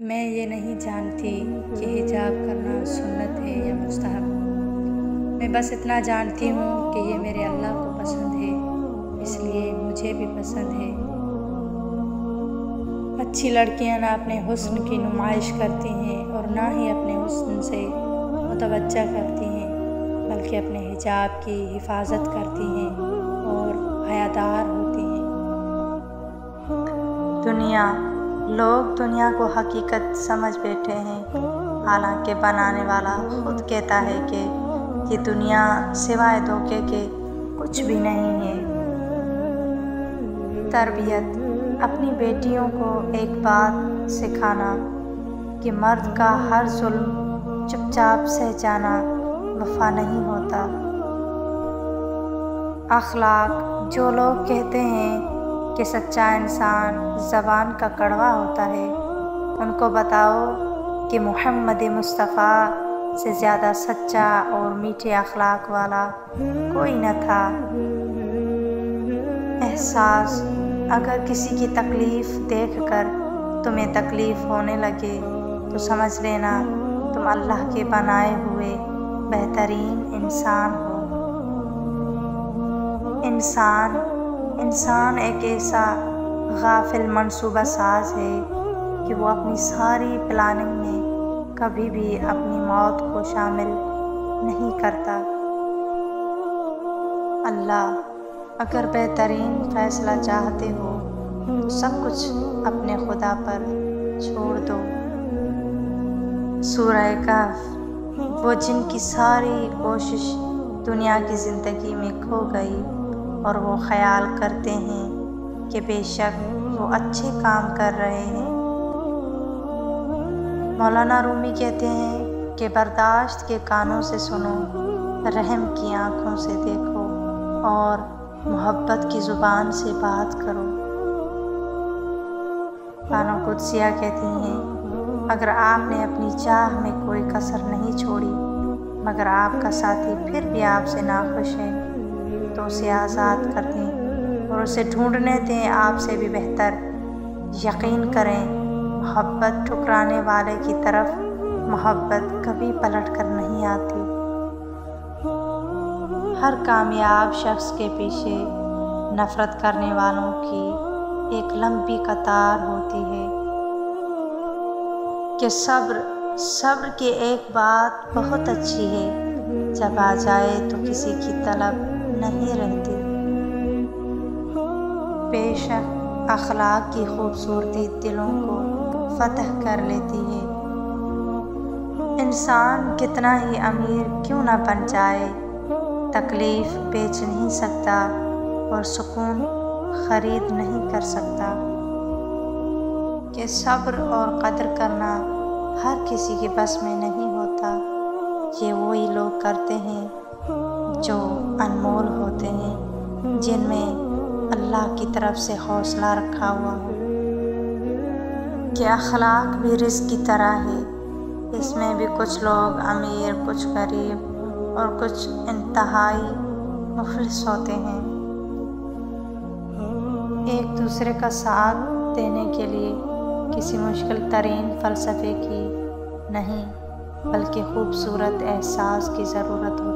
میں یہ نہیں جانتی کہ حجاب کرنا سنت ہے یا مستحب۔ میں بس اتنا جانتی ہوں کہ یہ میرے اللہ کو پسند ہے، اس لیے مجھے بھی پسند ہے۔ اچھی لڑکیاں نہ اپنے حسن کی نمائش کرتی ہیں اور نہ ہی اپنے حسن سے متوجہ کرتی ہیں، بلکہ اپنے حجاب کی حفاظت کرتی ہیں اور حیادار ہوتی ہیں۔ لوگ دنیا کو حقیقت سمجھ بیٹھے ہیں، حالانکہ بنانے والا خود کہتا ہے کہ یہ دنیا سوائے دھوکے کے کچھ بھی نہیں ہے۔ تربیت، اپنی بیٹیوں کو ایک بات سکھانا کہ مرد کا ہر ظلم چپ چاپ سہ جانا وفا نہیں ہوتا۔ اخلاق، جو لوگ کہتے ہیں کہ سچا انسان زبان کا کڑوا ہوتا ہے، ان کو بتاؤ کہ محمد مصطفیٰ سے زیادہ سچا اور میٹھے اخلاق والا کوئی نہ تھا۔ احساس، اگر کسی کی تکلیف دیکھ کر تمہیں تکلیف ہونے لگے تو سمجھ لینا تم اللہ کے بنائے ہوئے بہترین انسان ہو۔ انسان ایک ایسا غافل منصوبہ ساز ہے کہ وہ اپنی ساری پلاننگ میں کبھی بھی اپنی موت کو شامل نہیں کرتا۔ اللہ، اگر بہترین فیصلہ چاہتے ہو تو سب کچھ اپنے خدا پر چھوڑ دو۔ سورہ کہف، وہ جن کی ساری کوشش دنیا کی زندگی میں کھو گئی اور وہ خیال کرتے ہیں کہ بے شک وہ اچھے کام کر رہے ہیں۔ مولانا رومی کہتے ہیں کہ برداشت کے کانوں سے سنو، رحم کی آنکھوں سے دیکھو اور محبت کی زبان سے بات کرو۔ بانو قدسیہ کہتی ہیں، اگر آپ نے اپنی چاہ میں کوئی کسر نہیں چھوڑی مگر آپ کا ساتھی پھر بھی آپ سے ناخوش ہے تو اسے آزاد کر دیں اور اسے ڈھونڈنے دیں آپ سے بھی بہتر۔ یقین کریں، محبت ٹھکرانے والے کی طرف محبت کبھی پلٹ کر نہیں آتی۔ ہر کامیاب شخص کے پیچھے نفرت کرنے والوں کی ایک لمبی قطار ہوتی ہے کہ صبر کی ایک بات بہت اچھی ہے، جب آ جائے تو کسی کی طلب نہیں رہتی۔ بے شک اخلاق کی خوبصورتی دلوں کو فتح کر لیتی ہے۔ انسان کتنا ہی امیر کیوں نہ بن جائے، تکلیف بیچ نہیں سکتا اور سکون خرید نہیں کر سکتا۔ کہ صبر اور قدر کرنا ہر کسی کے بس میں نہیں ہوتا، یہ وہی لوگ کرتے ہیں جو انمول ہوتے ہیں، جن میں اللہ کی طرف سے حوصلہ رکھا ہوا ہو۔ کہ اخلاق بھی رزق کی طرح ہے، اس میں بھی کچھ لوگ امیر، کچھ غریب اور کچھ انتہائی مفلس ہوتے ہیں۔ ایک دوسرے کا ساتھ دینے کے لیے کسی مشکل ترین فلسفے کی نہیں بلکہ خوبصورت احساس کی ضرورت ہوتی ہے۔